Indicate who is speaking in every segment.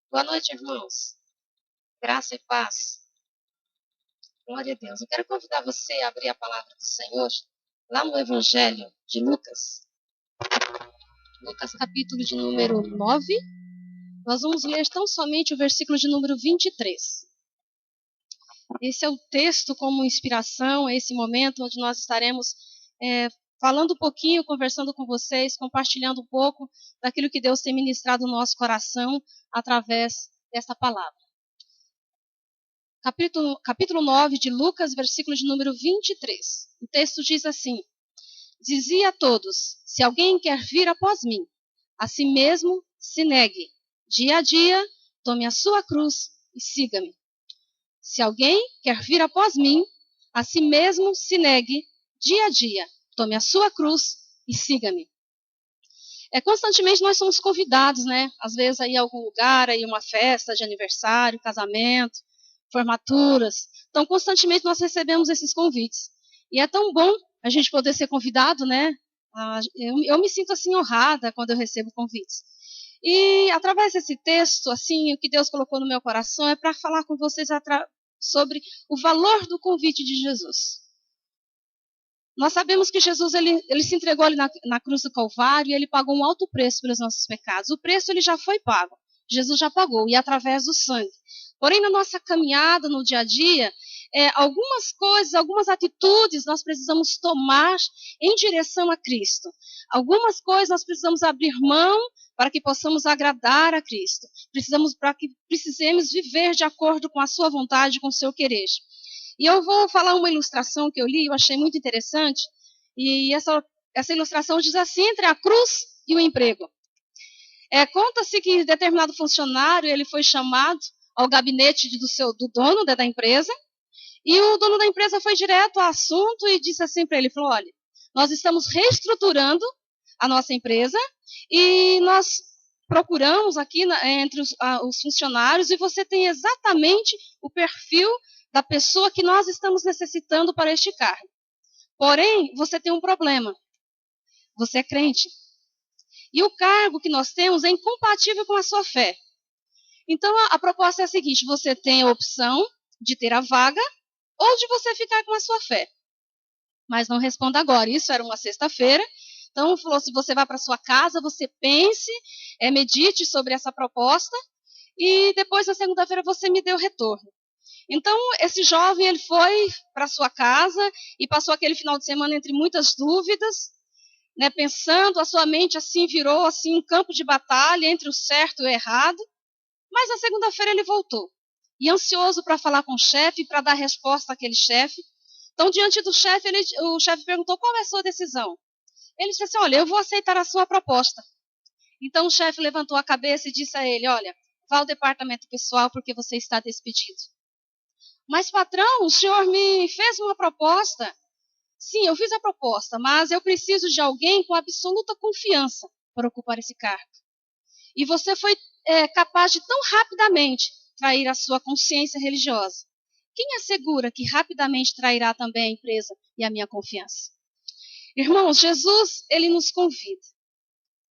Speaker 1: Boa noite, irmãos. Graça e paz. Glória a Deus. Eu quero convidar você a abrir a palavra do Senhor lá no Evangelho de Lucas. Lucas, capítulo de número 9. Nós vamos ler tão somente o versículo de número 23. Esse é o texto como inspiração, é esse momento onde nós estaremos falando um pouquinho, conversando com vocês, compartilhando um pouco daquilo que Deus tem ministrado no nosso coração através dessa palavra. Capítulo 9 de Lucas, versículo de número 23. O texto diz assim: Dizia a todos, se alguém quer vir após mim, a si mesmo se negue. Dia a dia, tome a sua cruz e siga-me. Se alguém quer vir após mim, a si mesmo se negue. Dia a dia, tome a sua cruz e siga-me. Constantemente nós somos convidados, né? Às vezes aí em algum lugar, aí uma festa de aniversário, casamento, formaturas. Então, constantemente nós recebemos esses convites. E é tão bom a gente poder ser convidado, né? Eu me sinto assim honrada quando eu recebo convites. E através desse texto, assim, o que Deus colocou no meu coração é para falar com vocês sobre o valor do convite de Jesus. Nós sabemos que Jesus ele se entregou ali na cruz do Calvário e ele pagou um alto preço pelos nossos pecados. O preço ele já foi pago. Jesus já pagou, e através do sangue. Porém, na nossa caminhada, no dia a dia, algumas coisas, algumas atitudes nós precisamos tomar em direção a Cristo. Algumas coisas nós precisamos abrir mão para que possamos agradar a Cristo. Precisemos viver de acordo com a sua vontade, com o seu querer. E eu vou falar uma ilustração que eu li, eu achei muito interessante. E essa ilustração diz assim, entre a cruz e o emprego. Conta-se que determinado funcionário ele foi chamado ao gabinete do dono da empresa, e o dono da empresa foi direto ao assunto e disse assim para ele, falou, olha, nós estamos reestruturando a nossa empresa e nós procuramos aqui entre os funcionários e você tem exatamente o perfil da pessoa que nós estamos necessitando para este cargo. Porém, você tem um problema. Você é crente. E o cargo que nós temos é incompatível com a sua fé. Então, a proposta é a seguinte, você tem a opção de ter a vaga ou de você ficar com a sua fé. Mas não responda agora. Isso era uma sexta-feira. Então, falou, se você vai para sua casa, você pense, medite sobre essa proposta e depois, na segunda-feira, você me dê o retorno. Então, esse jovem ele foi para sua casa e passou aquele final de semana entre muitas dúvidas, né, pensando, a sua mente assim virou assim um campo de batalha entre o certo e o errado. Mas na segunda-feira ele voltou. E ansioso para falar com o chefe, para dar resposta àquele chefe. Então, diante do chefe, o chefe perguntou, qual é a sua decisão? Ele disse assim, olha, eu vou aceitar a sua proposta. Então, o chefe levantou a cabeça e disse a ele, olha, vá ao departamento pessoal porque você está despedido. Mas, patrão, o senhor me fez uma proposta. Sim, eu fiz a proposta, mas eu preciso de alguém com absoluta confiança para ocupar esse cargo. E você foi capaz de tão rapidamente trair a sua consciência religiosa. Quem assegura que rapidamente trairá também a empresa e a minha confiança? Irmãos, Jesus, ele nos convida.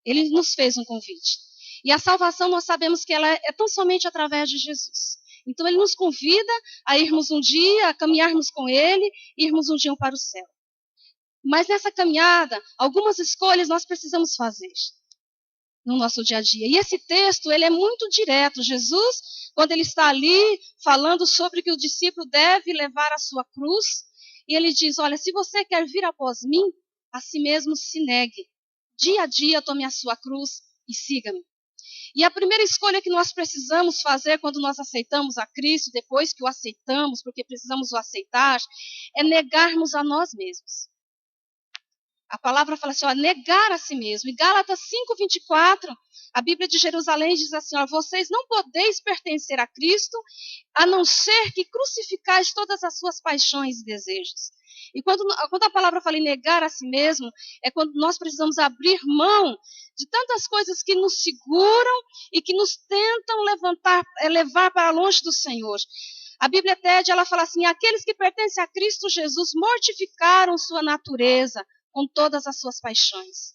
Speaker 1: Ele nos fez um convite. E a salvação, nós sabemos que ela é tão somente através de Jesus. Então, ele nos convida a irmos um dia, a caminharmos com ele, irmos um dia para o céu. Mas nessa caminhada, algumas escolhas nós precisamos fazer no nosso dia a dia. E esse texto, ele é muito direto. Jesus, quando ele está ali falando sobre que o discípulo deve levar a sua cruz, e ele diz, olha, se você quer vir após mim, a si mesmo se negue. Dia a dia tome a sua cruz e siga-me. E a primeira escolha que nós precisamos fazer quando nós aceitamos a Cristo, depois que o aceitamos, porque precisamos o aceitar, é negarmos a nós mesmos. A palavra fala assim, ó, negar a si mesmo. E Gálatas 5:24, a Bíblia de Jerusalém diz assim, ó, vocês não podeis pertencer a Cristo, a não ser que crucificais todas as suas paixões e desejos. E quando a palavra fala em negar a si mesmo, é quando nós precisamos abrir mão de tantas coisas que nos seguram e que nos tentam levar para longe do Senhor. A Bíblia pede, ela fala assim, aqueles que pertencem a Cristo Jesus mortificaram sua natureza com todas as suas paixões.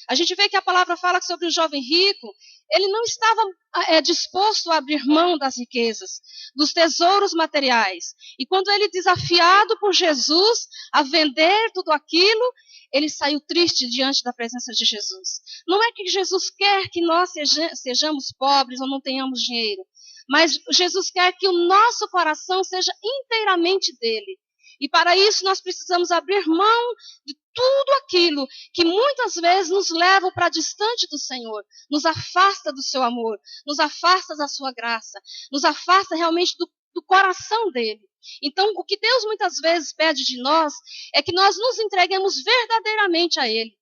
Speaker 1: A gente vê que a palavra fala sobre o jovem rico, ele não estava disposto a abrir mão das riquezas, dos tesouros materiais. E quando ele, desafiado por Jesus a vender tudo aquilo, ele saiu triste diante da presença de Jesus. Não é que Jesus quer que nós sejamos pobres ou não tenhamos dinheiro, mas Jesus quer que o nosso coração seja inteiramente dele. E para isso nós precisamos abrir mão de tudo aquilo que muitas vezes nos leva para distante do Senhor, nos afasta do seu amor, nos afasta da sua graça, nos afasta realmente do coração dele. Então, o que Deus muitas vezes pede de nós é que nós nos entreguemos verdadeiramente a ele.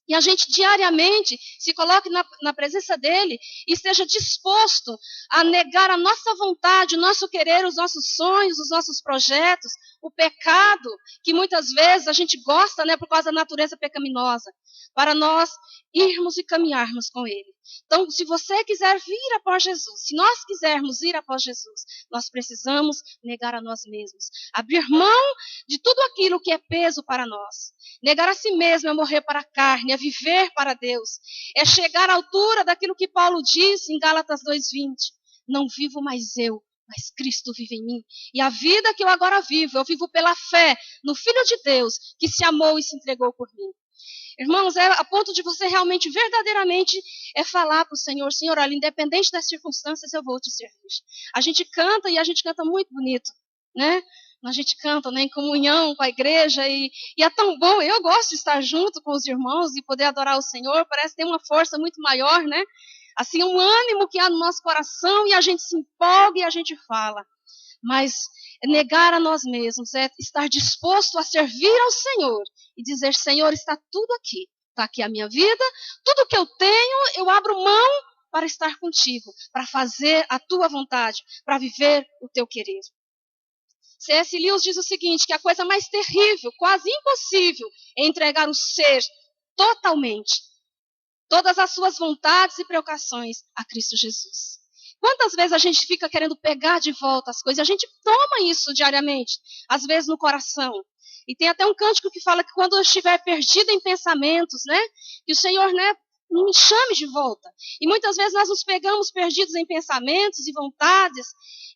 Speaker 1: E a gente diariamente se coloque na presença dele e esteja disposto a negar a nossa vontade, o nosso querer, os nossos sonhos, os nossos projetos, o pecado, que muitas vezes a gente gosta, por causa da natureza pecaminosa, para nós irmos e caminharmos com ele. Então, se você quiser vir após Jesus, se nós quisermos ir após Jesus, nós precisamos negar a nós mesmos, abrir mão de tudo aquilo que é peso para nós. Negar a si mesmo é morrer para a carne, é viver para Deus, é chegar à altura daquilo que Paulo diz em Gálatas 2:20. Não vivo mais eu, mas Cristo vive em mim. E a vida que eu agora vivo, eu vivo pela fé no Filho de Deus, que se amou e se entregou por mim. Irmãos, é a ponto de você realmente, verdadeiramente, falar para o Senhor, Senhor, olha, independente das circunstâncias, eu vou te servir. A gente canta e a gente canta muito bonito, né? A gente canta, em comunhão com a igreja e é tão bom. Eu gosto de estar junto com os irmãos e poder adorar o Senhor. Parece ter uma força muito maior, né? Assim, um ânimo que há no nosso coração e a gente se empolga e a gente fala. Mas negar a nós mesmos é estar disposto a servir ao Senhor e dizer, Senhor, está tudo aqui. Está aqui a minha vida, tudo que eu tenho, eu abro mão para estar contigo, para fazer a tua vontade, para viver o teu querer. C.S. Lewis diz o seguinte, que a coisa mais terrível, quase impossível, é entregar o ser totalmente, todas as suas vontades e preocupações a Cristo Jesus. Quantas vezes a gente fica querendo pegar de volta as coisas? A gente toma isso diariamente, às vezes no coração. E tem até um cântico que fala que quando eu estiver perdido em pensamentos, que o Senhor, me chame de volta. E muitas vezes nós nos pegamos perdidos em pensamentos e vontades.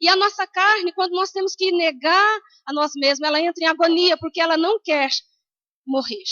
Speaker 1: E a nossa carne, quando nós temos que negar a nós mesmos, ela entra em agonia, porque ela não quer morrer.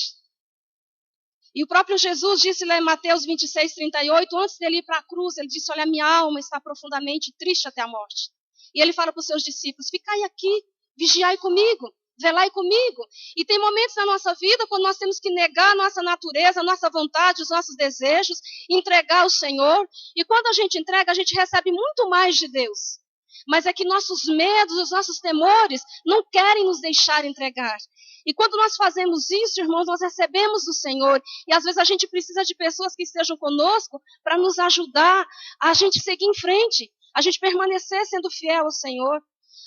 Speaker 1: E o próprio Jesus disse lá em Mateus 26:38, antes dele ir para a cruz, ele disse, olha, minha alma está profundamente triste até a morte. E ele fala para os seus discípulos, ficai aqui, vigiai comigo, velai comigo. E tem momentos na nossa vida quando nós temos que negar a nossa natureza, a nossa vontade, os nossos desejos, entregar ao Senhor. E quando a gente entrega, a gente recebe muito mais de Deus. Mas é que nossos medos, os nossos temores não querem nos deixar entregar. E quando nós fazemos isso, irmãos, nós recebemos do Senhor. E às vezes a gente precisa de pessoas que estejam conosco para nos ajudar a gente seguir em frente, a gente permanecer sendo fiel ao Senhor.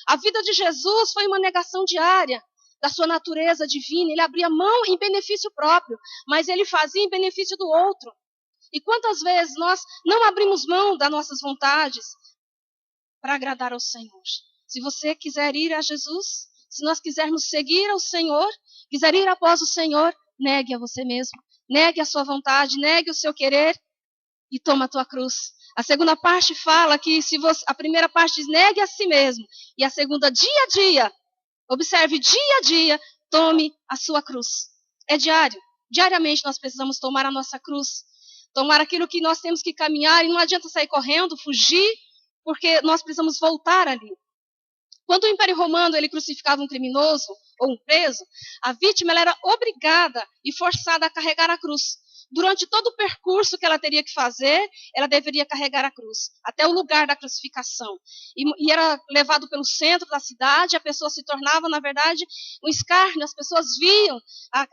Speaker 1: A vida de Jesus foi uma negação diária da sua natureza divina. Ele abria mão em benefício próprio, mas ele fazia em benefício do outro. E quantas vezes nós não abrimos mão das nossas vontades para agradar ao Senhor? Se você quiser ir a Jesus, se nós quisermos seguir ao Senhor, quiser ir após o Senhor, negue a você mesmo, negue a sua vontade, negue o seu querer e toma a tua cruz. A segunda parte fala que a primeira parte diz negue a si mesmo e a segunda dia a dia, observe dia a dia, tome a sua cruz. É diário, diariamente nós precisamos tomar a nossa cruz, tomar aquilo que nós temos que caminhar e não adianta sair correndo, fugir, porque nós precisamos voltar ali. Quando o Império Romano ele crucificava um criminoso ou um preso, a vítima ela era obrigada e forçada a carregar a cruz. Durante todo o percurso que ela teria que fazer, ela deveria carregar a cruz, até o lugar da crucificação. E era levado pelo centro da cidade, a pessoa se tornava, na verdade, um escárnio. As pessoas viam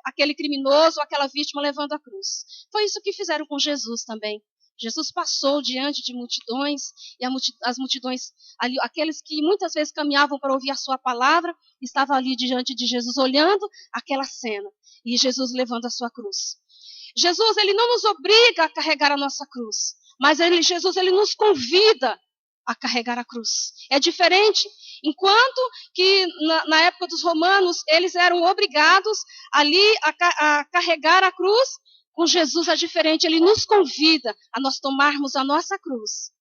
Speaker 1: aquele criminoso, aquela vítima levando a cruz. Foi isso que fizeram com Jesus também. Jesus passou diante de multidões, e as multidões, ali, aqueles que muitas vezes caminhavam para ouvir a sua palavra, estavam ali diante de Jesus, olhando aquela cena, e Jesus levando a sua cruz. Jesus, ele não nos obriga a carregar a nossa cruz, mas Jesus, ele nos convida a carregar a cruz. É diferente. Enquanto que na época dos romanos, eles eram obrigados ali a carregar a cruz, Com Jesus é diferente, ele nos convida a nós tomarmos a nossa cruz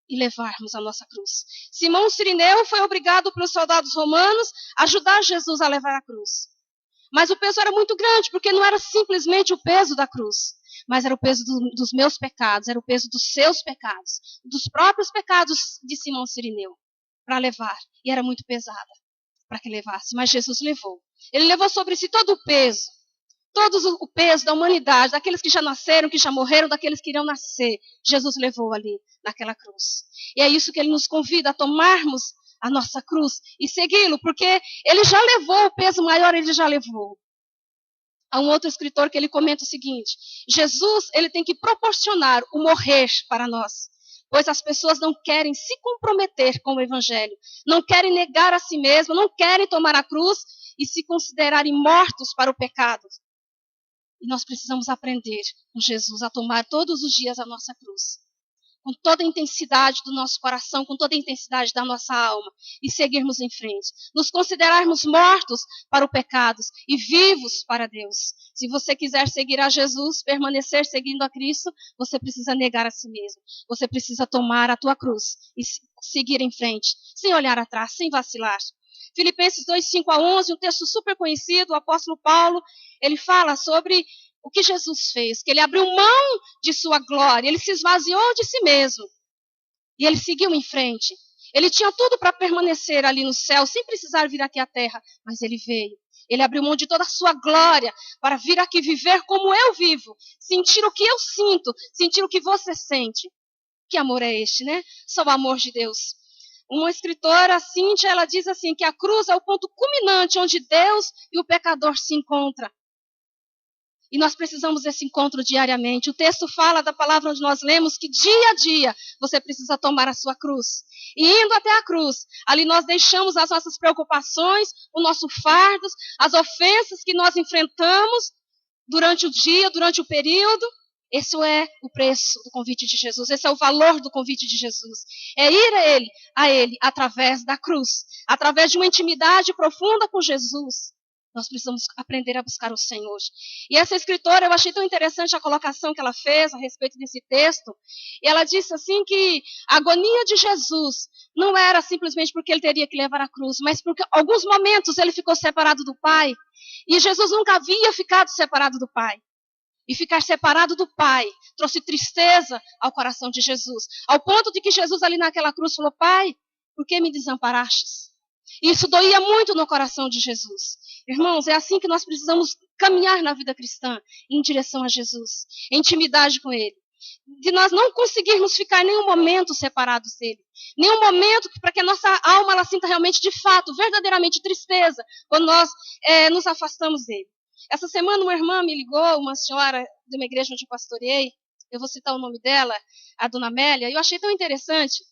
Speaker 1: e levarmos a nossa cruz. Simão Cirineu foi obrigado pelos soldados romanos a ajudar Jesus a levar a cruz. Mas o peso era muito grande, porque não era simplesmente o peso da cruz, mas era o peso dos meus pecados, era o peso dos seus pecados, dos próprios pecados de Simão Cirineu, para levar. E era muito pesada para que levasse, mas Jesus levou. Ele levou sobre si todo o peso da humanidade, daqueles que já nasceram, que já morreram, daqueles que irão nascer. Jesus levou ali, naquela cruz. E é isso que ele nos convida a tomarmos a nossa cruz e segui-lo, porque ele já levou o peso maior, ele já levou. Há um outro escritor que ele comenta o seguinte: Jesus, ele tem que proporcionar o morrer para nós, pois as pessoas não querem se comprometer com o evangelho, não querem negar a si mesmo, não querem tomar a cruz e se considerarem mortos para o pecado. E nós precisamos aprender com Jesus a tomar todos os dias a nossa cruz, com toda a intensidade do nosso coração, com toda a intensidade da nossa alma, e seguirmos em frente. Nos considerarmos mortos para o pecado e vivos para Deus. Se você quiser seguir a Jesus, permanecer seguindo a Cristo, você precisa negar a si mesmo. Você precisa tomar a tua cruz e seguir em frente, sem olhar atrás, sem vacilar. Filipenses 2, 5 a 11, um texto super conhecido, o apóstolo Paulo, ele fala sobre o que Jesus fez, que ele abriu mão de sua glória, ele se esvaziou de si mesmo. E ele seguiu em frente. Ele tinha tudo para permanecer ali no céu, sem precisar vir aqui à terra, mas ele veio. Ele abriu mão de toda a sua glória para vir aqui viver como eu vivo, sentir o que eu sinto, sentir o que você sente. Que amor é este, né? Só o amor de Deus. Uma escritora, a Cíntia, ela diz assim, que a cruz é o ponto culminante onde Deus e o pecador se encontram. E nós precisamos desse encontro diariamente. O texto fala da palavra onde nós lemos que dia a dia você precisa tomar a sua cruz. E indo até a cruz, ali nós deixamos as nossas preocupações, o nosso fardo, as ofensas que nós enfrentamos durante o dia, durante o período. Esse é o preço do convite de Jesus. Esse é o valor do convite de Jesus. É ir a Ele através da cruz. Através de uma intimidade profunda com Jesus. Nós precisamos aprender a buscar o Senhor. E essa escritora, eu achei tão interessante a colocação que ela fez a respeito desse texto. E ela disse assim que a agonia de Jesus não era simplesmente porque ele teria que levar a cruz, mas porque em alguns momentos ele ficou separado do Pai. E Jesus nunca havia ficado separado do Pai. E ficar separado do Pai trouxe tristeza ao coração de Jesus. Ao ponto de que Jesus ali naquela cruz falou: Pai, por que me desamparastes? E isso doía muito no coração de Jesus. Irmãos, é assim que nós precisamos caminhar na vida cristã, em direção a Jesus, em intimidade com Ele. De nós não conseguirmos ficar nenhum momento separados dEle. Nenhum momento para que a nossa alma ela sinta realmente, de fato, verdadeiramente tristeza, quando nós nos afastamos dEle. Essa semana uma irmã me ligou, uma senhora de uma igreja onde eu pastoreei, eu vou citar o nome dela, a dona Amélia, e eu achei tão interessante.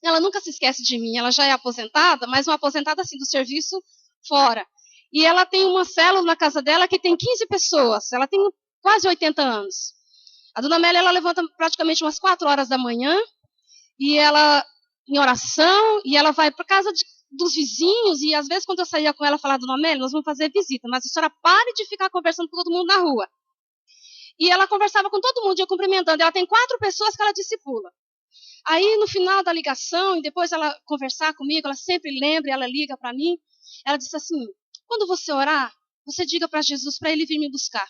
Speaker 1: Ela nunca se esquece de mim, ela já é aposentada, mas uma aposentada assim do serviço fora. E ela tem uma célula na casa dela que tem 15 pessoas, ela tem quase 80 anos. A dona Amélia, ela levanta praticamente umas 4 horas da manhã, e ela, em oração, e ela vai para casa dos vizinhos, e às vezes quando eu saía com ela, falar, dona Amélia, nós vamos fazer visita, mas a senhora pare de ficar conversando com todo mundo na rua. E ela conversava com todo mundo, ia cumprimentando. Ela tem 4 pessoas que ela discipula. Aí, no final da ligação, e depois ela conversar comigo, ela sempre lembra, ela liga para mim, ela disse assim, quando você orar, você diga para Jesus, para ele vir me buscar,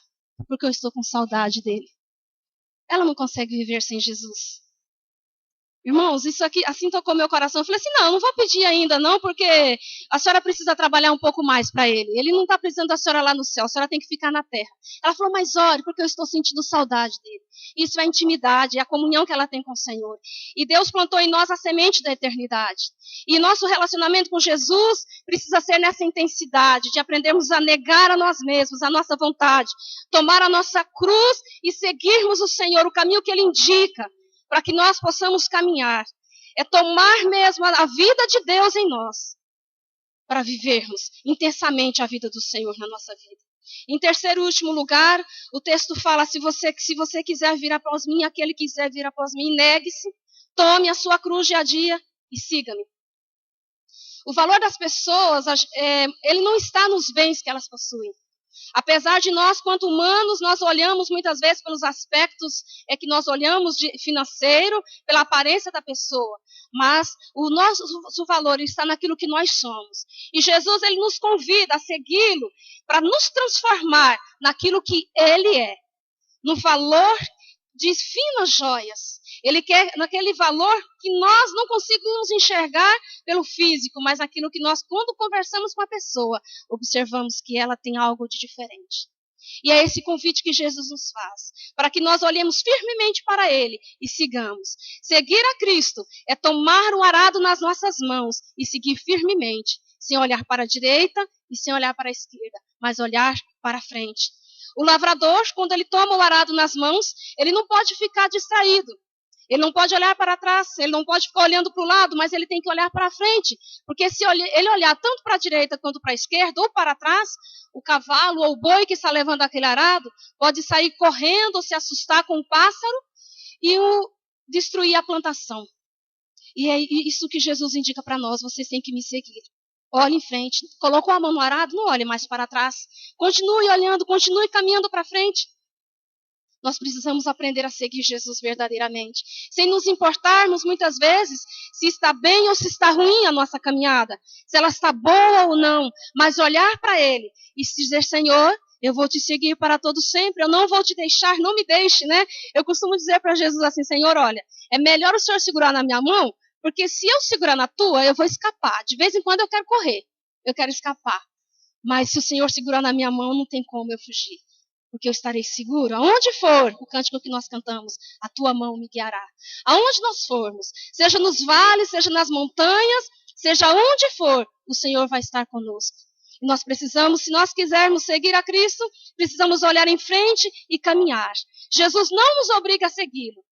Speaker 1: porque eu estou com saudade dele. Ela não consegue viver sem Jesus. Irmãos, isso aqui assim tocou meu coração. Eu falei assim, não vou pedir ainda não, porque a senhora precisa trabalhar um pouco mais para ele. Ele não está precisando da senhora lá no céu, a senhora tem que ficar na terra. Ela falou, mas ore, porque eu estou sentindo saudade dele. Isso é a intimidade, é a comunhão que ela tem com o Senhor. E Deus plantou em nós a semente da eternidade. E nosso relacionamento com Jesus precisa ser nessa intensidade, de aprendermos a negar a nós mesmos, a nossa vontade, tomar a nossa cruz e seguirmos o Senhor, o caminho que Ele indica, para que nós possamos caminhar. É tomar mesmo a vida de Deus em nós, para vivermos intensamente a vida do Senhor na nossa vida. Em terceiro e último lugar, o texto fala, se você quiser vir após mim, aquele que quiser vir após mim, negue-se, tome a sua cruz dia a dia e siga-me. O valor das pessoas, ele não está nos bens que elas possuem. Apesar de nós, quanto humanos, nós olhamos muitas vezes pelos aspectos que nós olhamos de financeiro, pela aparência da pessoa. Mas o nosso valor está naquilo que nós somos. E Jesus, ele nos convida a segui-lo para nos transformar naquilo que ele é. No valor de finas joias. Ele quer naquele valor que nós não conseguimos enxergar pelo físico, mas aquilo que nós, quando conversamos com a pessoa, observamos que ela tem algo de diferente. E é esse convite que Jesus nos faz, para que nós olhemos firmemente para Ele e sigamos. Seguir a Cristo é tomar o arado nas nossas mãos e seguir firmemente, sem olhar para a direita e sem olhar para a esquerda, mas olhar para a frente. O lavrador, quando ele toma o arado nas mãos, ele não pode ficar distraído. Ele não pode olhar para trás, ele não pode ficar olhando para o lado, mas ele tem que olhar para frente. Porque se ele olhar tanto para a direita quanto para a esquerda ou para trás, o cavalo ou o boi que está levando aquele arado pode sair correndo ou se assustar com o pássaro e destruir a plantação. E é isso que Jesus indica para nós, vocês têm que me seguir. Olhe em frente. Colocou a mão no arado, não olhe mais para trás. Continue olhando, continue caminhando para frente. Nós precisamos aprender a seguir Jesus verdadeiramente. Sem nos importarmos, muitas vezes, se está bem ou se está ruim a nossa caminhada. Se ela está boa ou não. Mas olhar para Ele e dizer, Senhor, eu vou te seguir para todo sempre. Eu não vou te deixar, não me deixe, né? Eu costumo dizer para Jesus assim, Senhor, olha, é melhor o Senhor segurar na minha mão, porque se eu segurar na tua, eu vou escapar. De vez em quando eu quero correr, eu quero escapar. Mas se o Senhor segurar na minha mão, não tem como eu fugir. Porque eu estarei seguro. Aonde for, o cântico que nós cantamos, a tua mão me guiará. Aonde nós formos, seja nos vales, seja nas montanhas, seja onde for, o Senhor vai estar conosco. E nós precisamos, se nós quisermos seguir a Cristo, precisamos olhar em frente e caminhar. Jesus não nos obriga a segui-lo.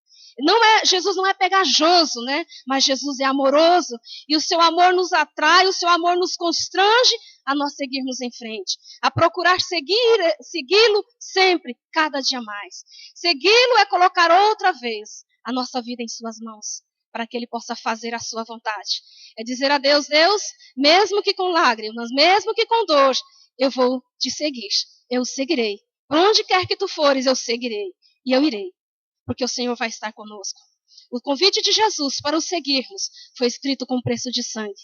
Speaker 1: Jesus não é pegajoso, né? Mas Jesus é amoroso. E o seu amor nos atrai, o seu amor nos constrange a nós seguirmos em frente. A procurar segui-lo sempre, cada dia mais. Segui-lo é colocar outra vez a nossa vida em suas mãos, para que ele possa fazer a sua vontade. É dizer a Deus, Deus, mesmo que com lágrimas, mesmo que com dor, eu vou te seguir. Eu seguirei. Por onde quer que tu fores, eu seguirei. E eu irei. Porque o Senhor vai estar conosco. O convite de Jesus para o seguirmos foi escrito com preço de sangue.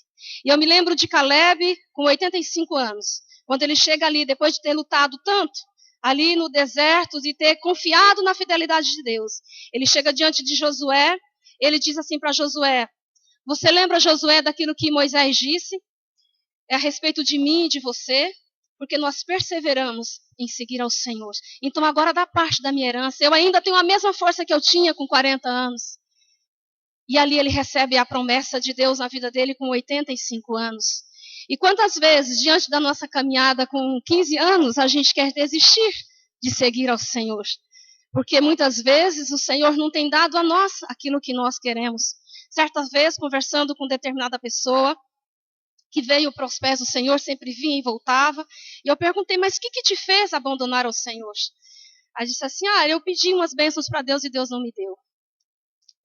Speaker 1: E eu me lembro de Caleb, com 85 anos, quando ele chega ali, depois de ter lutado tanto, ali no deserto, e ter confiado na fidelidade de Deus. Ele chega diante de Josué, ele diz assim para Josué, você lembra, Josué, daquilo que Moisés disse? É a respeito de mim e de você? Porque nós perseveramos em seguir ao Senhor. Então agora da parte da minha herança, eu ainda tenho a mesma força que eu tinha com 40 anos. E ali ele recebe a promessa de Deus na vida dele com 85 anos. E quantas vezes, diante da nossa caminhada com 15 anos, a gente quer desistir de seguir ao Senhor? Porque muitas vezes o Senhor não tem dado a nós aquilo que nós queremos. Certa vez, conversando com determinada pessoa, que veio para os pés do Senhor, sempre vinha e voltava. E eu perguntei, mas o que te fez abandonar o Senhor? Aí disse assim, eu pedi umas bênçãos para Deus e Deus não me deu.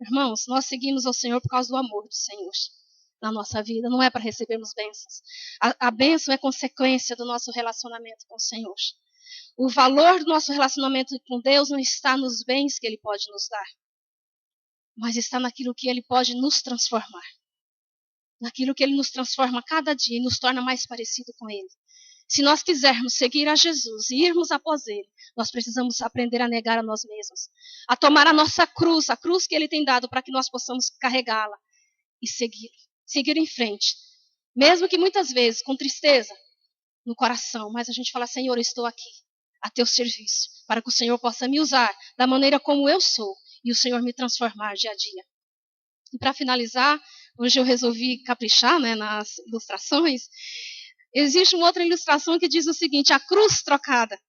Speaker 1: Irmãos, nós seguimos ao Senhor por causa do amor do Senhor na nossa vida, não é para recebermos bênçãos. A bênção é consequência do nosso relacionamento com o Senhor. O valor do nosso relacionamento com Deus não está nos bens que Ele pode nos dar, mas está naquilo que Ele pode nos transformar. Naquilo que Ele nos transforma cada dia e nos torna mais parecido com Ele. Se nós quisermos seguir a Jesus e irmos após Ele, nós precisamos aprender a negar a nós mesmos, a tomar a nossa cruz, a cruz que Ele tem dado para que nós possamos carregá-la e seguir em frente. Mesmo que muitas vezes com tristeza no coração, mas a gente fala, Senhor, eu estou aqui a teu serviço, para que o Senhor possa me usar da maneira como eu sou e o Senhor me transformar dia a dia. E para finalizar, hoje eu resolvi caprichar, né, nas ilustrações. Existe uma outra ilustração que diz o seguinte, a cruz trocada.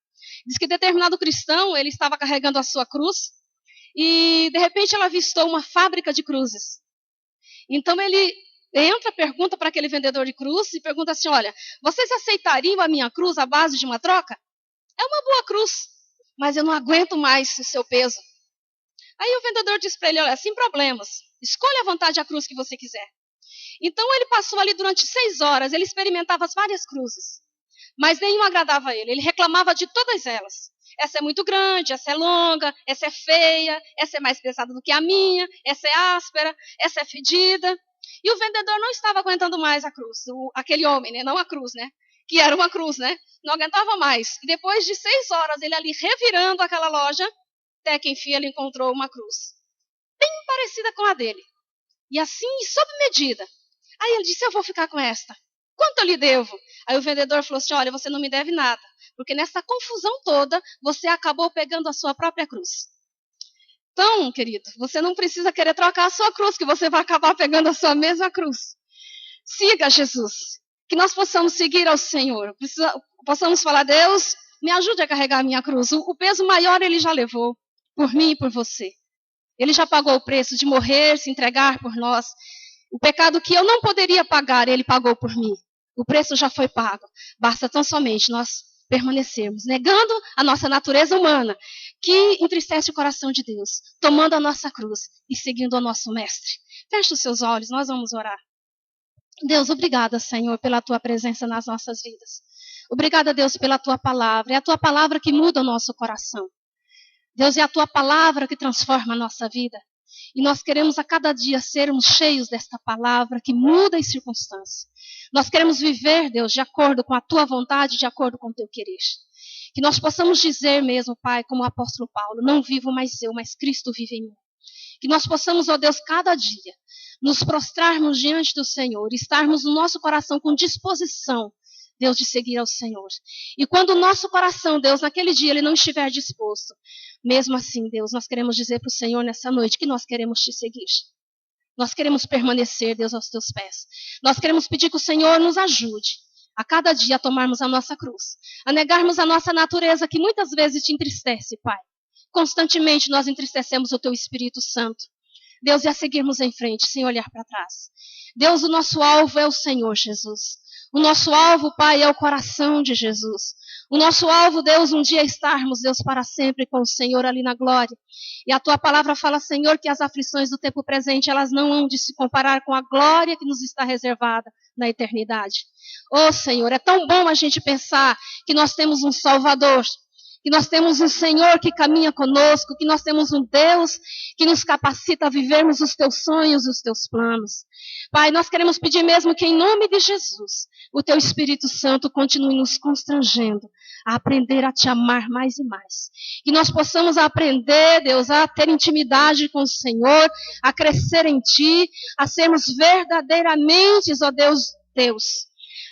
Speaker 1: Diz que determinado cristão, ele estava carregando a sua cruz e de repente ele avistou uma fábrica de cruzes. Então ele entra, pergunta para aquele vendedor de cruz e pergunta assim, olha, vocês aceitariam a minha cruz à base de uma troca? É uma boa cruz, mas eu não aguento mais o seu peso. Aí o vendedor diz para ele, olha, sem problemas, escolha à vontade a cruz que você quiser. Então ele passou ali durante 6 horas, ele experimentava as várias cruzes. Mas nenhum agradava a ele. Ele reclamava de todas elas. Essa é muito grande, essa é longa, essa é feia, essa é mais pesada do que a minha, essa é áspera, essa é fedida. E o vendedor não estava aguentando mais a cruz. Aquele homem, né? Não a cruz, né? Que era uma cruz, né? Não aguentava mais. E depois de 6 horas, ele ali revirando aquela loja, até que enfim ele encontrou uma cruz. Bem parecida com a dele. E assim, sob medida. Aí ele disse, eu vou ficar com esta. Quanto eu lhe devo? Aí o vendedor falou assim, olha, você não me deve nada. Porque nessa confusão toda, você acabou pegando a sua própria cruz. Então, querido, você não precisa querer trocar a sua cruz, que você vai acabar pegando a sua mesma cruz. Siga Jesus. Que nós possamos seguir ao Senhor. Possamos falar, Deus, me ajude a carregar a minha cruz. O peso maior ele já levou, por mim e por você. Ele já pagou o preço de morrer, se entregar por nós. O pecado que eu não poderia pagar, ele pagou por mim. O preço já foi pago. Basta tão somente nós permanecermos, negando a nossa natureza humana, que entristece o coração de Deus, tomando a nossa cruz e seguindo o nosso Mestre. Feche os seus olhos, nós vamos orar. Deus, obrigada, Senhor, pela Tua presença nas nossas vidas. Obrigada, Deus, pela Tua palavra. É a Tua palavra que muda o nosso coração. Deus, é a Tua palavra que transforma a nossa vida. E nós queremos a cada dia sermos cheios desta palavra que muda as circunstâncias. Nós queremos viver, Deus, de acordo com a Tua vontade, de acordo com o Teu querer. Que nós possamos dizer mesmo, Pai, como o apóstolo Paulo, não vivo mais eu, mas Cristo vive em mim. Que nós possamos, ó Deus, cada dia, nos prostrarmos diante do Senhor, estarmos no nosso coração com disposição, Deus, de seguir ao Senhor. E quando o nosso coração, Deus, naquele dia, ele não estiver disposto, mesmo assim, Deus, nós queremos dizer para o Senhor nessa noite que nós queremos te seguir. Nós queremos permanecer, Deus, aos teus pés. Nós queremos pedir que o Senhor nos ajude a cada dia a tomarmos a nossa cruz, a negarmos a nossa natureza que muitas vezes te entristece, Pai. Constantemente nós entristecemos o teu Espírito Santo. Deus, e a seguirmos em frente, sem olhar para trás. Deus, o nosso alvo é o Senhor Jesus. O nosso alvo, Pai, é o coração de Jesus. O nosso alvo, Deus, um dia estarmos, Deus, para sempre com o Senhor ali na glória. E a Tua palavra fala, Senhor, que as aflições do tempo presente, elas não hão de se comparar com a glória que nos está reservada na eternidade. Oh, Senhor, é tão bom a gente pensar que nós temos um Salvador, que nós temos um Senhor que caminha conosco, que nós temos um Deus que nos capacita a vivermos os teus sonhos, os teus planos. Pai, nós queremos pedir mesmo que em nome de Jesus, o teu Espírito Santo continue nos constrangendo a aprender a te amar mais e mais. Que nós possamos aprender, Deus, a ter intimidade com o Senhor, a crescer em ti, a sermos verdadeiramente, ó Deus,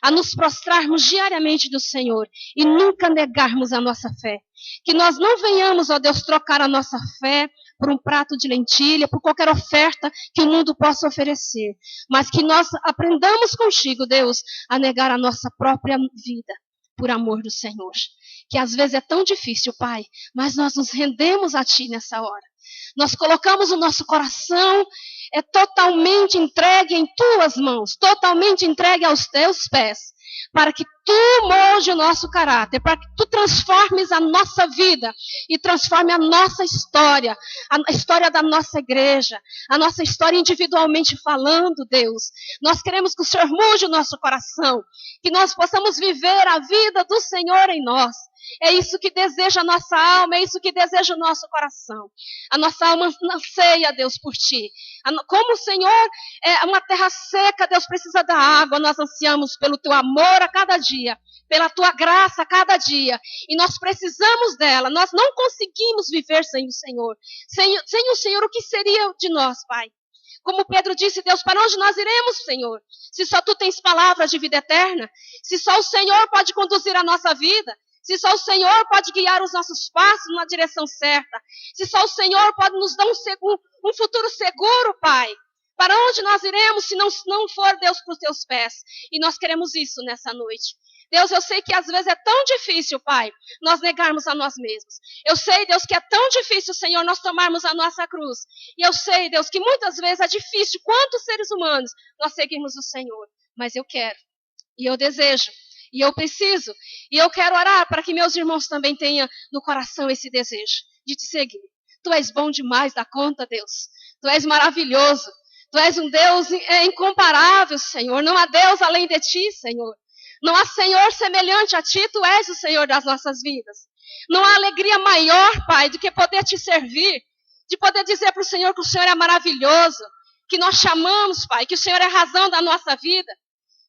Speaker 1: a nos prostrarmos diariamente do Senhor e nunca negarmos a nossa fé. Que nós não venhamos, ó Deus, trocar a nossa fé por um prato de lentilha, por qualquer oferta que o mundo possa oferecer. Mas que nós aprendamos contigo, Deus, a negar a nossa própria vida por amor do Senhor. Que às vezes é tão difícil, Pai, mas nós nos rendemos a Ti nessa hora. Nós colocamos o nosso coração totalmente entregue em Tuas mãos, totalmente entregue aos Teus pés, para que Tu molde o nosso caráter, para que Tu transformes a nossa vida e transforme a nossa história, a história da nossa igreja, a nossa história individualmente falando, Deus. Nós queremos que o Senhor mude o nosso coração, que nós possamos viver a vida do Senhor em nós. É isso que deseja a nossa alma, é isso que deseja o nosso coração. A nossa alma anseia, Deus, por Ti. Como o Senhor é uma terra seca, Deus precisa da água, nós ansiamos pelo Teu amor a cada dia, pela Tua graça a cada dia. E nós precisamos dela, nós não conseguimos viver sem o Senhor. Sem o Senhor, o que seria de nós, Pai? Como Pedro disse, Deus, para onde nós iremos, Senhor? Se só Tu tens palavras de vida eterna, se só o Senhor pode conduzir a nossa vida, se só o Senhor pode guiar os nossos passos na direção certa, se só o Senhor pode nos dar um futuro seguro, Pai. Para onde nós iremos se não for, Deus, para os Teus pés? E nós queremos isso nessa noite. Deus, eu sei que às vezes é tão difícil, Pai, nós negarmos a nós mesmos. Eu sei, Deus, que é tão difícil, Senhor, nós tomarmos a nossa cruz. E eu sei, Deus, que muitas vezes é difícil, quantos seres humanos, nós seguirmos o Senhor. Mas eu quero, e eu desejo, e eu preciso, e eu quero orar para que meus irmãos também tenham no coração esse desejo de Te seguir. Tu és bom demais da conta, Deus. Tu és maravilhoso. Tu és um Deus incomparável, Senhor. Não há Deus além de Ti, Senhor. Não há Senhor semelhante a Ti, Tu és o Senhor das nossas vidas. Não há alegria maior, Pai, do que poder Te servir, de poder dizer para o Senhor que o Senhor é maravilhoso, que nós chamamos, Pai, que o Senhor é a razão da nossa vida.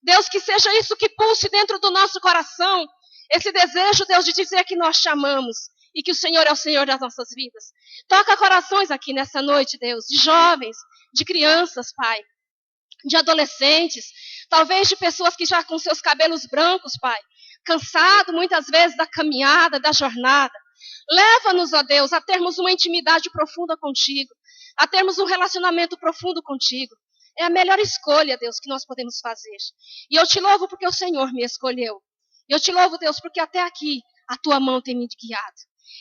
Speaker 1: Deus, que seja isso que pulse dentro do nosso coração, esse desejo, Deus, de dizer que nós chamamos e que o Senhor é o Senhor das nossas vidas. Toca corações aqui nessa noite, Deus, de jovens, de crianças, Pai, de adolescentes, talvez de pessoas que já com seus cabelos brancos, Pai, cansado muitas vezes da caminhada, da jornada. Leva-nos, ó Deus, a termos uma intimidade profunda contigo, a termos um relacionamento profundo contigo. É a melhor escolha, Deus, que nós podemos fazer. E eu te louvo porque o Senhor me escolheu. Eu te louvo, Deus, porque até aqui a tua mão tem me guiado.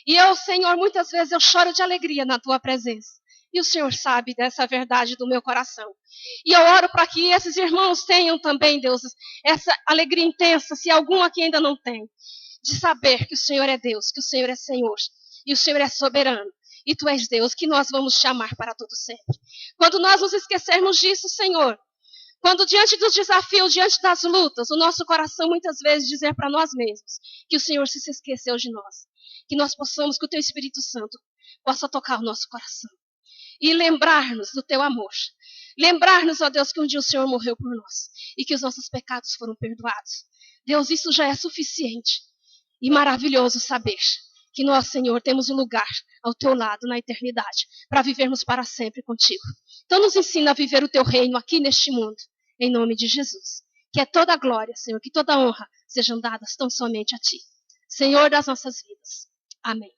Speaker 1: E eu, Senhor, muitas vezes eu choro de alegria na tua presença. E o Senhor sabe dessa verdade do meu coração. E eu oro para que esses irmãos tenham também, Deus, essa alegria intensa, se algum aqui ainda não tem, de saber que o Senhor é Deus, que o Senhor é Senhor, e o Senhor é soberano. E Tu és Deus, que nós vamos chamar para todo sempre. Quando nós nos esquecermos disso, Senhor, quando diante dos desafios, diante das lutas, o nosso coração muitas vezes dizer para nós mesmos que o Senhor se esqueceu de nós, que nós possamos, que o Teu Espírito Santo possa tocar o nosso coração e lembrar-nos do Teu amor. Lembrar-nos, ó Deus, que um dia o Senhor morreu por nós e que os nossos pecados foram perdoados. Deus, isso já é suficiente e maravilhoso saber que nós, Senhor, temos um lugar ao Teu lado na eternidade para vivermos para sempre contigo. Então nos ensina a viver o Teu reino aqui neste mundo, em nome de Jesus. Que é toda a glória, Senhor, que toda a honra sejam dadas tão somente a Ti. Senhor das nossas vidas. Amém.